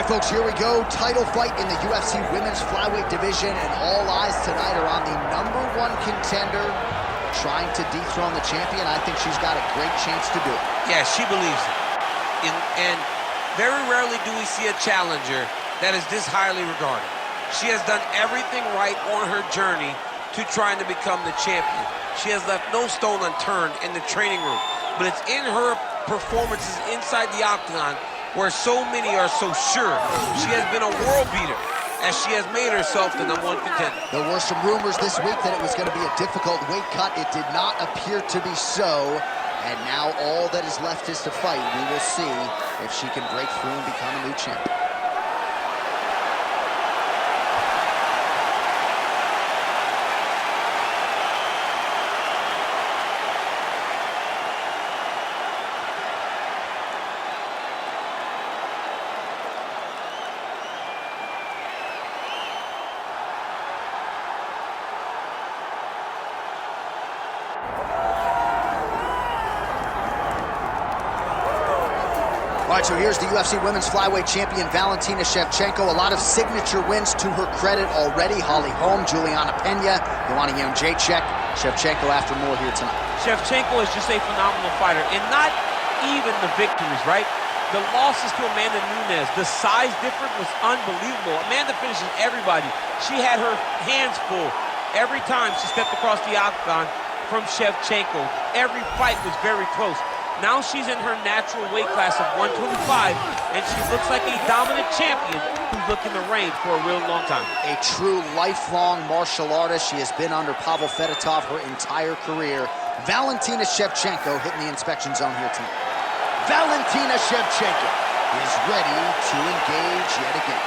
All right, folks, here we go. Title fight in the UFC women's flyweight division, and all eyes tonight are on the #1 contender trying to dethrone the champion. I think she's got a great chance to do it. Yeah, she believes it. And very rarely do we see a challenger that is this highly regarded. She has done everything right on her journey to trying to become the champion. She has left no stone unturned in the training room, but it's in her performances inside the octagon where so many are so sure she has been a world beater as she has made herself the #1 contender. There were some rumors this week that it was going to be a difficult weight cut. It did not appear to be so. And now all that is left is to fight. We will see if she can break through and become a new champion. All right, so here's the UFC Women's Flyweight Champion, Valentina Shevchenko. A lot of signature wins to her credit already. Holly Holm, Juliana Pena, Joanna Jędrzejczyk. Shevchenko after more here tonight. Shevchenko is just a phenomenal fighter, and not even the victories, right? The losses to Amanda Nunes, the size difference was unbelievable. Amanda finishes everybody. She had her hands full every time she stepped across the octagon from Shevchenko. Every fight was very close. Now she's in her natural weight class of 125, and she looks like a dominant champion who's looking to reign for a real long time. A true lifelong martial artist. She has been under Pavel Fedotov her entire career. Valentina Shevchenko hitting the inspection zone here tonight. Valentina Shevchenko is ready to engage yet again.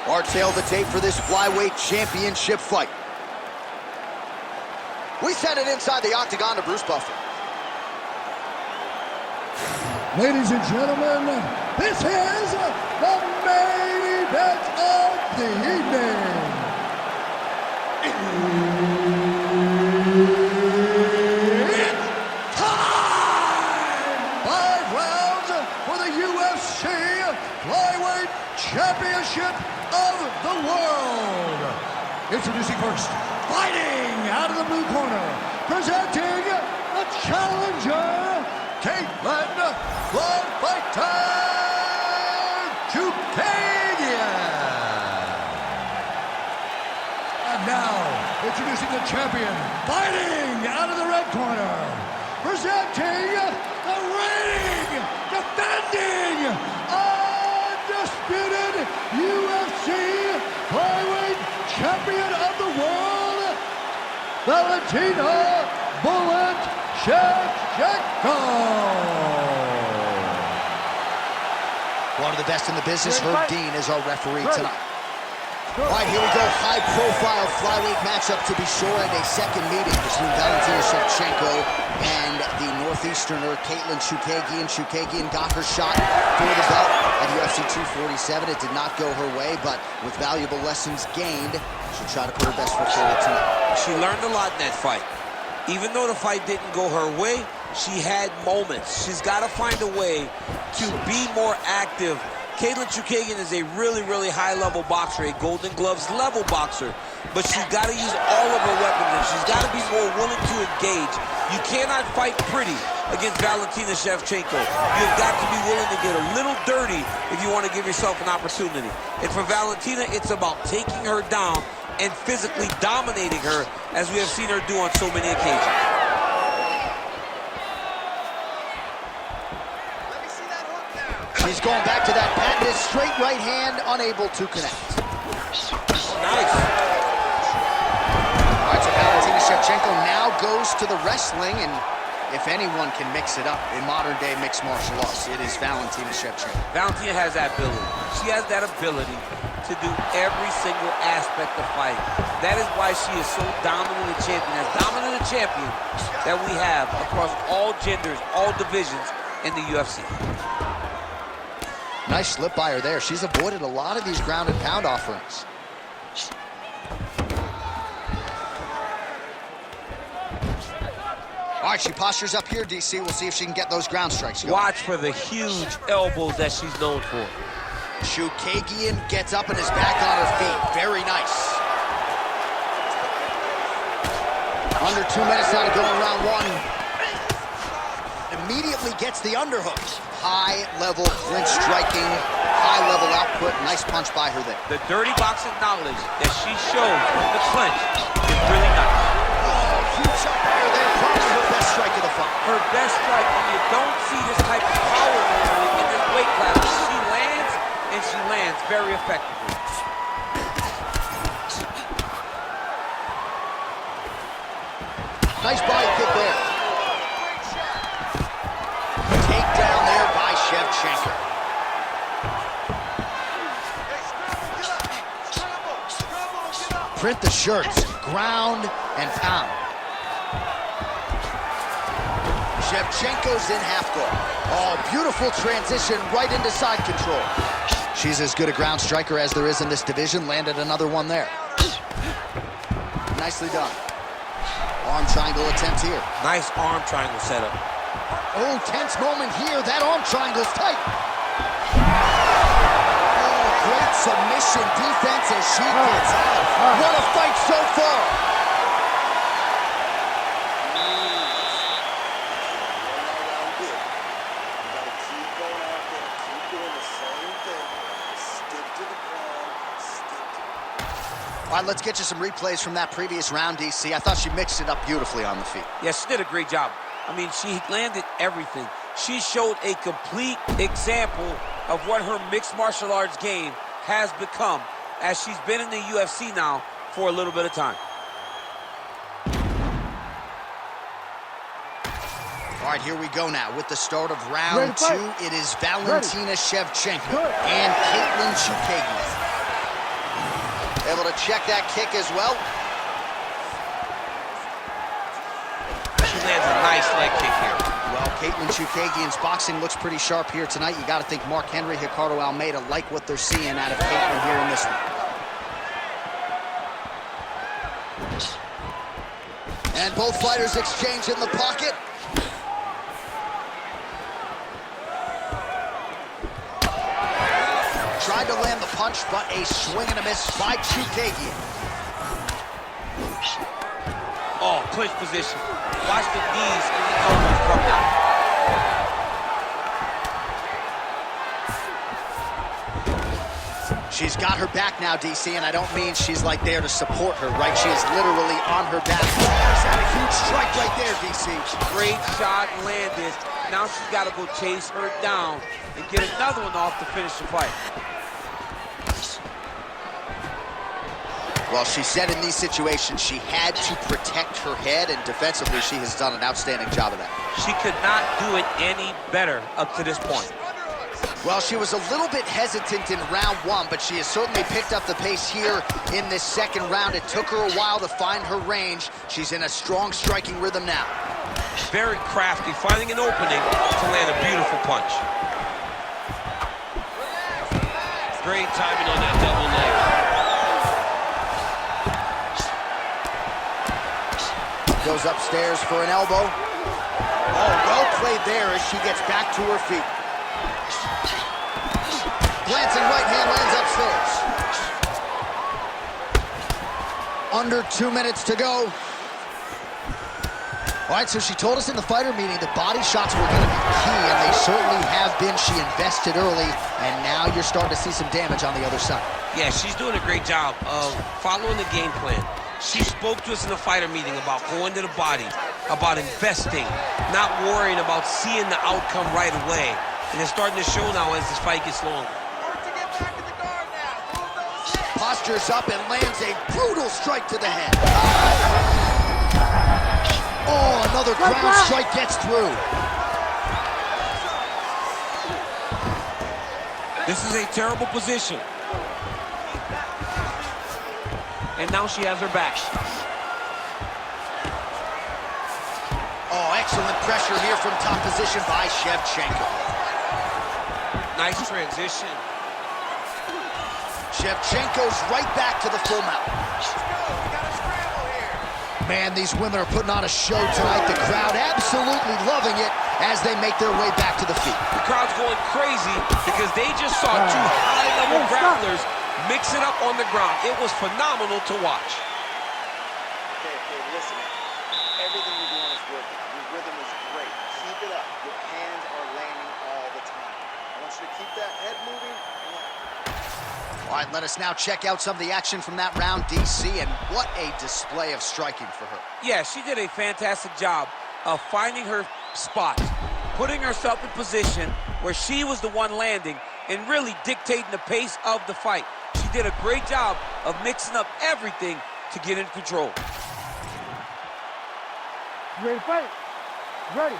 Our tail of the tape for this flyweight championship fight. We send it inside the octagon to Bruce Buffer. Ladies and gentlemen, this is the main event of the evening. It's time! 5 rounds for the UFC Flyweight Championship of the world. Introducing first, fighting out of the blue corner, presenting the challenger, Katlyn Cerminara. And now, introducing the champion, fighting out of the red corner, presenting the reigning, defending, undisputed UFC flyweight champion of the world, Valentina "Bullet" Shevchenko. One of the best in the business, Herb Dean, is our referee tonight. All right, here we go. High-profile flyweight matchup to be sure, and a second meeting between Valentina Shevchenko and the Northeasterner Katlyn Cerminara. Cerminara got her shot for the belt at UFC 247. It did not go her way, but with valuable lessons gained, she'll try to put her best foot forward tonight. She learned a lot in that fight. Even though the fight didn't go her way, she had moments. She's got to find a way to be more active. Katlyn Cerminara is a really, really high-level boxer, a Golden Gloves level boxer, but she's got to use all of her weapons, and she's got to be more willing to engage. You cannot fight pretty against Valentina Shevchenko. You've got to be willing to get a little dirty if you want to give yourself an opportunity. And for Valentina, it's about taking her down and physically dominating her, as we have seen her do on so many occasions. She's going back to that patented straight right hand, unable to connect. Nice. All right, so Valentina Shevchenko now goes to the wrestling, and if anyone can mix it up in modern-day mixed martial arts, it is Valentina Shevchenko. Valentina has that ability. She has that ability to do every single aspect of fighting. That is why she is so dominant a champion, as dominant a champion that we have across all genders, all divisions in the UFC. Nice slip by her there. She's avoided a lot of these ground and pound offerings. All right, she postures up here, DC. We'll see if she can get those ground strikes going. Watch for the huge elbows that she's known for. Chookagian gets up and is back on her feet. Very nice. Under 2 minutes now to go in round one. Immediately gets the underhook. High-level clinch striking, high-level output. Nice punch by her there. The dirty boxing knowledge that she shows with the clinch is really nice. Oh, huge shot by her there. Probably her best strike of the fight. Her best strike, and you don't see this type of power normally in this weight class. She lands, and she lands very effectively. Nice body kick there. Takedown there by Shevchenko. Print the shirts, ground and pound. Shevchenko's in half guard. Oh, beautiful transition right into side control. She's as good a ground striker as there is in this division. Landed another one there. Nicely done. Arm triangle attempt here. Nice arm triangle setup. Oh, tense moment here. That arm triangle's tight. Oh, great submission defense as she gets out. What a fight so far. All right, let's get you some replays from that previous round, DC. I thought she mixed it up beautifully on the feet. Yeah, she did a great job. I mean, she landed everything. She showed a complete example of what her mixed martial arts game has become as she's been in the UFC now for a little bit of time. All right, here we go now with the start of round two. It is Valentina Shevchenko and Katlyn Cerminara. Able to check that kick as well. She lands a nice leg kick here. Well, Katlyn Cerminara's boxing looks pretty sharp here tonight. You got to think Mark Henry, Ricardo Almeida like what they're seeing out of Katlyn here in this one. And both fighters exchange in the pocket. Tried to land the punch, but a swing and a miss by Chookagian. Oh, clinch position. Watch the knees and the elbows come down. She's got her back now, DC, and I don't mean she's like there to support her, right? She is literally on her back. There's that huge strike right there, DC. Great shot landed. Now she's got to go chase her down and get another one off to finish the fight. Well, she said in these situations she had to protect her head, and defensively she has done an outstanding job of that. She could not do it any better up to this point. Well, she was a little bit hesitant in round one, but she has certainly picked up the pace here in this second round. It took her a while to find her range. She's in a strong striking rhythm now. Very crafty, finding an opening to land a beautiful punch. Great timing on that double leg. Goes upstairs for an elbow. Oh, well played there as she gets back to her feet. Glancing right hand lands upstairs. Under 2 minutes to go. All right, so she told us in the fighter meeting that body shots were going to be key, and they certainly have been. She invested early, and now you're starting to see some damage on the other side. Yeah, she's doing a great job of following the game plan. She spoke to us in the fighter meeting about going to the body, about investing, not worrying about seeing the outcome right away. And it's starting to show now as this fight gets longer. Postures up and lands a brutal strike to the head. Oh, another ground strike gets through. This is a terrible position. And now she has her back. Oh, excellent pressure here from top position by Shevchenko. Nice transition. Shevchenko's right back to the full mount. Man, these women are putting on a show tonight. The crowd absolutely loving it as they make their way back to the feet. The crowd's going crazy because they just saw two high-level grapplers mix it up on the ground. It was phenomenal to watch. Okay, listen. Everything you're doing is working. Your rhythm is great. Keep it up. Your hands are landing all the time. I want you to keep that head moving. All right, let us now check out some of the action from that round, DC, and what a display of striking for her. Yeah, she did a fantastic job of finding her spot, putting herself in position where she was the one landing and really dictating the pace of the fight. She did a great job of mixing up everything to get in control. Ready to fight? Ready.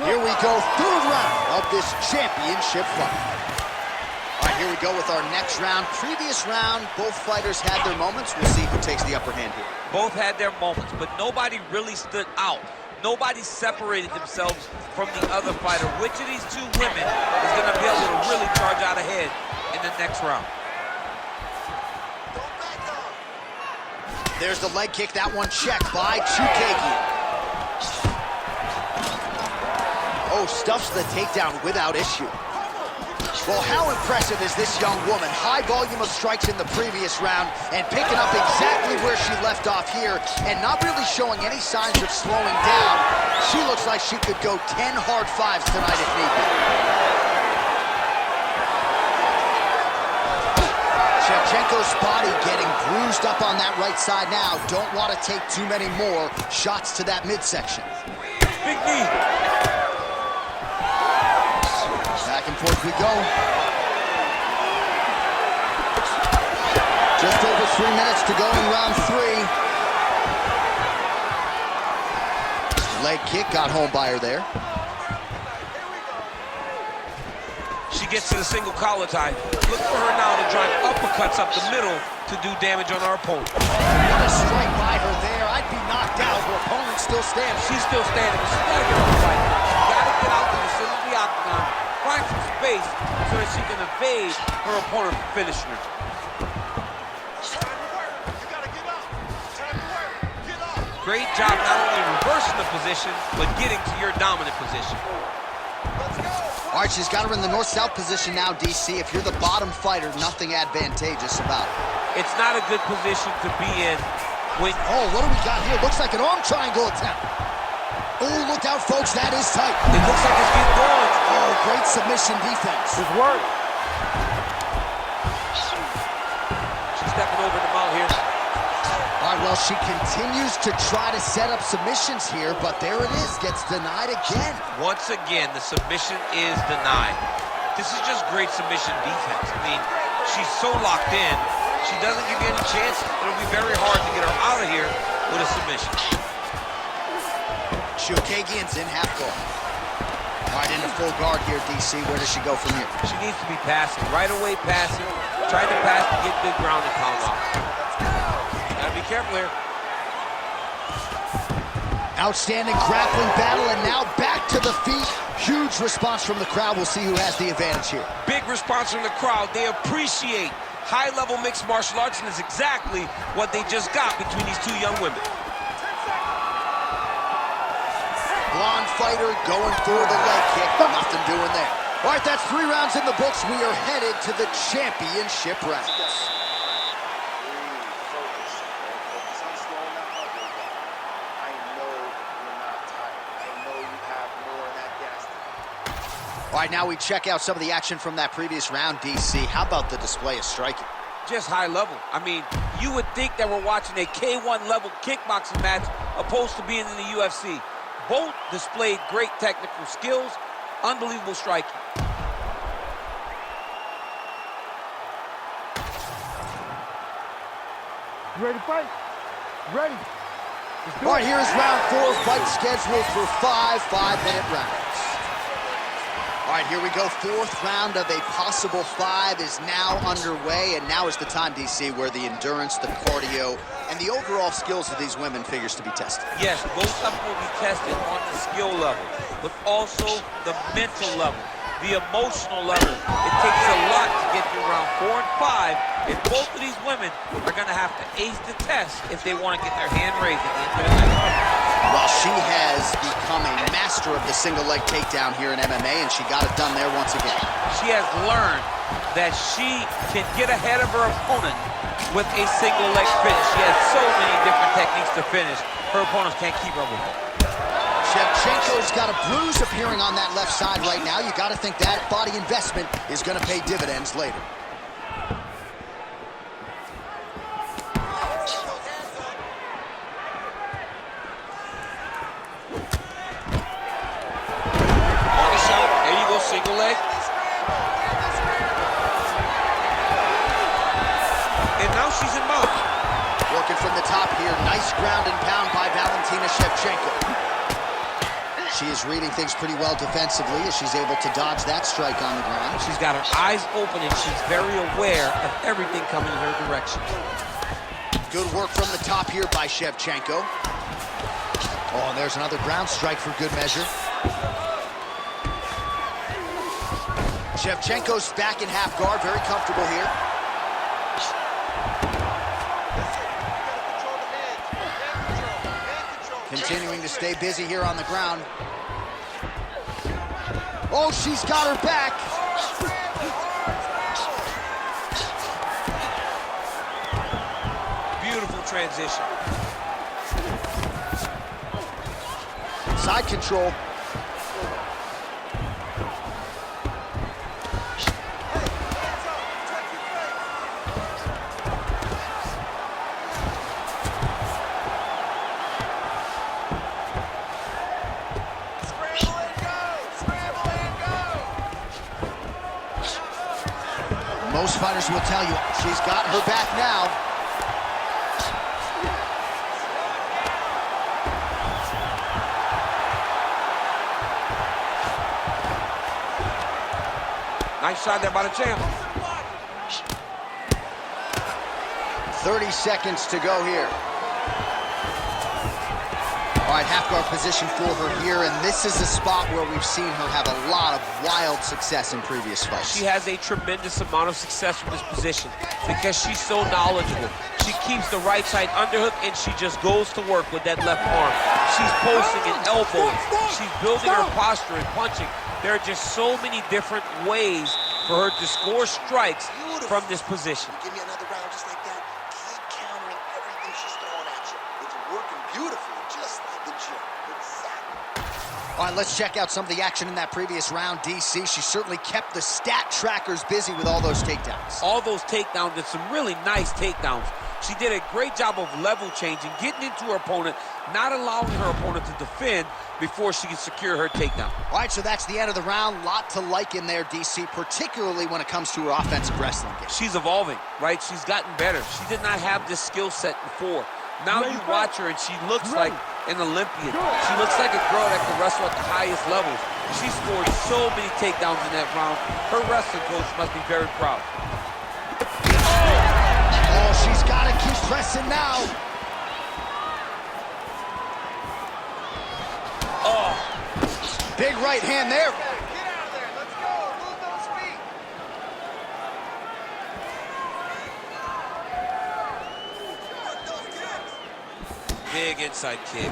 Here we go, third round of this championship fight. All right, here we go with our next round. Previous round, both fighters had their moments. We'll see who takes the upper hand here. Both had their moments, but nobody really stood out. Nobody separated themselves from the other fighter. Which of these two women is going to be able to really charge out ahead in the next round? There's the leg kick. That one checked by Shevchenko. Oh, stuffs the takedown without issue. Well, how impressive is this young woman? High volume of strikes in the previous round and picking up exactly where she left off here and not really showing any signs of slowing down. She looks like she could go 10 hard fives tonight if need be. Shevchenko's body getting bruised up on that right side now. Don't want to take too many more shots to that midsection. Big knee. Back and forth we go. Just over 3 minutes to go in round 3. Leg kick got home by her there. She gets to the single collar tie. Look for her now to drive uppercuts up the middle to do damage on our opponent. What a strike by her there. I'd be knocked out. Her opponent still standing. She's still standing, but she's got to get off the fight. She's got to get out to the center of the octagon, find some space so that she can evade her opponent from finishing her. Great job not only reversing the position, but getting to your dominant position. All right, she's got her in the north-south position now, DC. If you're the bottom fighter, nothing advantageous about it. It's not a good position to be in when... Oh, what do we got here? Looks like an arm triangle attempt. Oh, look out, folks. That is tight. It looks like it's getting going. Oh, great submission defense. Good work. She's stepping over the mount here. All right, well, she continues to try to set up submissions here, but there it is, gets denied again. Once again, the submission is denied. This is just great submission defense. I mean, she's so locked in, she doesn't give you any chances. It'll be very hard to get her out of here with a submission. Shevchenko's in half guard. All right, into full guard here, DC. Where does she go from here? She needs to be passing, right away passing, trying to pass to get good ground and pound off. Gotta be careful here. Outstanding grappling battle, and now back to the feet. Huge response from the crowd. We'll see who has the advantage here. Big response from the crowd. They appreciate high-level mixed martial arts, and it's exactly what they just got between these two young women. Blonde fighter going for the leg kick. Nothing doing there. All right, that's 3 rounds in the books. We are headed to the championship rounds. All right, now we check out some of the action from that previous round, DC. How about the display of striking? Just high level. I mean, you would think that we're watching a K1 level kickboxing match opposed to being in the UFC. Both displayed great technical skills, unbelievable striking. You ready to fight? Ready. All right, here's round 4, fight scheduled for 5 5-minute rounds. All right, here we go. 4th round of a possible 5 is now underway, and now is the time, DC, where the endurance, the cardio, and the overall skills of these women figures to be tested. Yes, both of them will be tested on the skill level, but also the mental level, the emotional level. It takes a lot to get through round 4 and 5, and both of these women are going to have to ace the test if they want to get their hand raised at the end of the night. Well, she has become a master of the single leg takedown here in MMA, and she got it done there once again. She has learned that she can get ahead of her opponent with a single leg finish. She has so many different techniques to finish. Her opponents can't keep up with her. Shevchenko's got a bruise appearing on that left side right now. You got to think that body investment is going to pay dividends later. There you go, single leg. And now she's in mount. Working from the top here. Nice ground and pound by Valentina Shevchenko. She is reading things pretty well defensively as she's able to dodge that strike on the ground. She's got her eyes open and she's very aware of everything coming in her direction. Good work from the top here by Shevchenko. Oh, and there's another ground strike for good measure. Shevchenko's back in half guard, very comfortable here. Continuing to stay busy here on the ground. Oh, she's got her back. Beautiful transition. Side control. Most fighters will tell you she's got her back now. Nice shot there by the champ. 30 seconds to go here. All right, half guard position for her here, and this is a spot where we've seen her have a lot of wild success in previous fights. She has a tremendous amount of success from this position because she's so knowledgeable. She keeps the right side underhook, and she just goes to work with that left arm. She's posting and elbowing. She's building her posture and punching. There are just so many different ways for her to score strikes from this position. Give me another round just like that. Keep countering everything she's throwing at you. It's working beautifully, just like the gym. Exactly. All right, let's check out some of the action in that previous round, DC. She certainly kept the stat trackers busy with all those takedowns. All those takedowns, did some really nice takedowns. She did a great job of level changing, getting into her opponent, not allowing her opponent to defend before she can secure her takedown. All right, so that's the end of the round. Lot to like in there, DC, particularly when it comes to her offensive wrestling game. She's evolving, right? She's gotten better. She did not have this skill set before. Now you watch her and she looks like an Olympian. She looks like a girl that can wrestle at the highest levels. She scored so many takedowns in that round. Her wrestling coach must be very proud. Oh, she's got to keep pressing now. Oh, big right hand there. Get out of there. Let's go. Move those feet. big inside kick.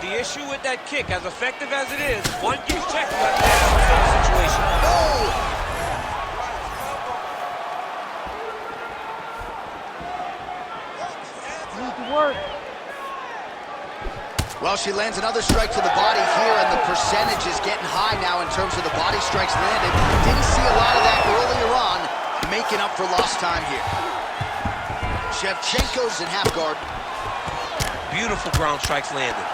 The issue with that kick, as effective as it is, one gets checked like that situation. Oh! Work. Well, she lands another strike to the body here, and the percentage is getting high now in terms of the body strikes landed. Didn't see a lot of that earlier on, making up for lost time here. Shevchenko's in half guard. Beautiful ground strikes landed.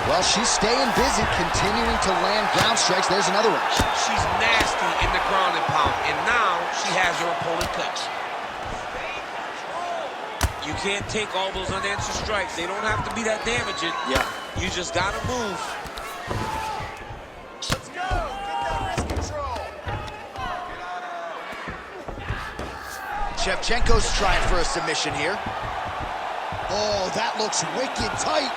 Well, she's staying busy, continuing to land ground strikes. There's another one. She's nasty in the ground and pound, and now she has her opponent cut. You can't take all those unanswered strikes. They don't have to be that damaging. Yeah. You just gotta move. Let's go. Get that wrist control. Shevchenko's trying for a submission here. Oh, that looks wicked tight.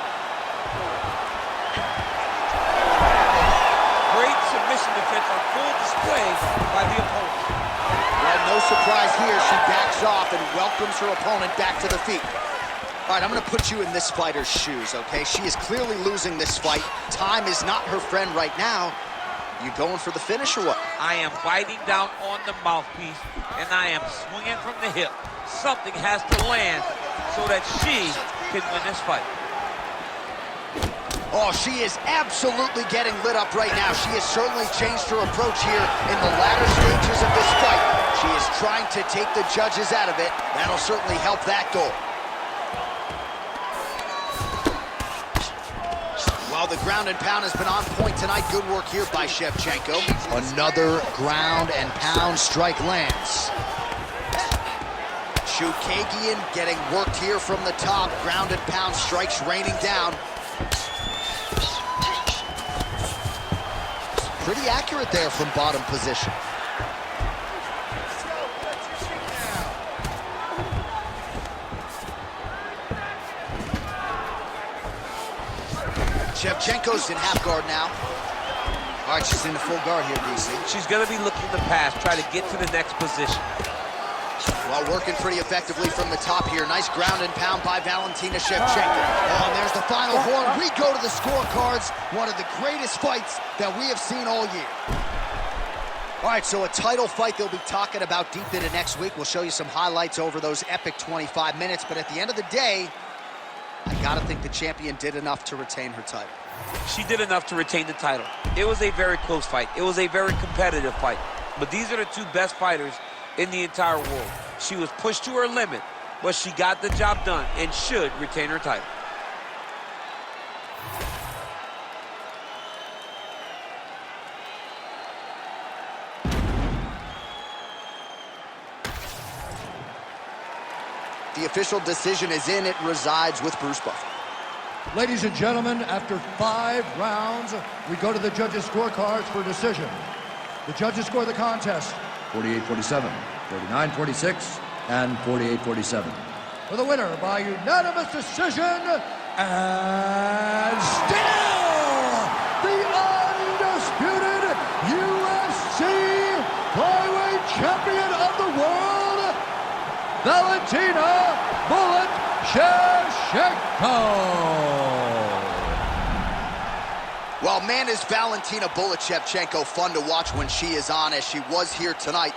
Great submission defense on full display by the opponent. surprise here. She backs off and welcomes her opponent back to the feet. All right, I'm going to put you in this fighter's shoes, okay? She is clearly losing this fight. Time is not her friend right now. You going for the finish or what? I am biting down on the mouthpiece, and I am swinging from the hip. Something has to land so that she can win this fight. Oh, she is absolutely getting lit up right now. She has certainly changed her approach here in the latter stages of this fight. She is trying to take the judges out of it. That'll certainly help that goal. Well, the ground and pound has been on point tonight. Good work here by Shevchenko. Another ground and pound strike lands. Chookagian getting worked here from the top. Ground and pound strikes raining down. Pretty accurate there from bottom position. Shevchenko's in half guard now. All right, she's in the full guard here, DC. She's going to be looking to pass, try to get to the next position. Well, working pretty effectively from the top here. Nice ground and pound by Valentina Shevchenko. Oh, and there's the final horn. We go to the scorecards. One of the greatest fights that we have seen all year. All right, so a title fight they'll be talking about deep into next week. We'll show you some highlights over those epic 25 minutes. But at the end of the day, I gotta think the champion did enough to retain her title. She did enough to retain the title. It was a very close fight. It was a very competitive fight. But these are the two best fighters in the entire world. She was pushed to her limit, but she got the job done and should retain her title. The official decision is in. It resides with Bruce Buffer. Ladies and gentlemen, after 5 rounds, we go to the judges' scorecards for decision. The judges score the contest 48-47, 49-46, and 48-47. For the winner by unanimous decision, and still the undisputed UFC flyweight champion of the world, Valentina "Bullet" Shevchenko. Well, man, is Valentina "Bullet" Shevchenko fun to watch when she is on, as she was here tonight.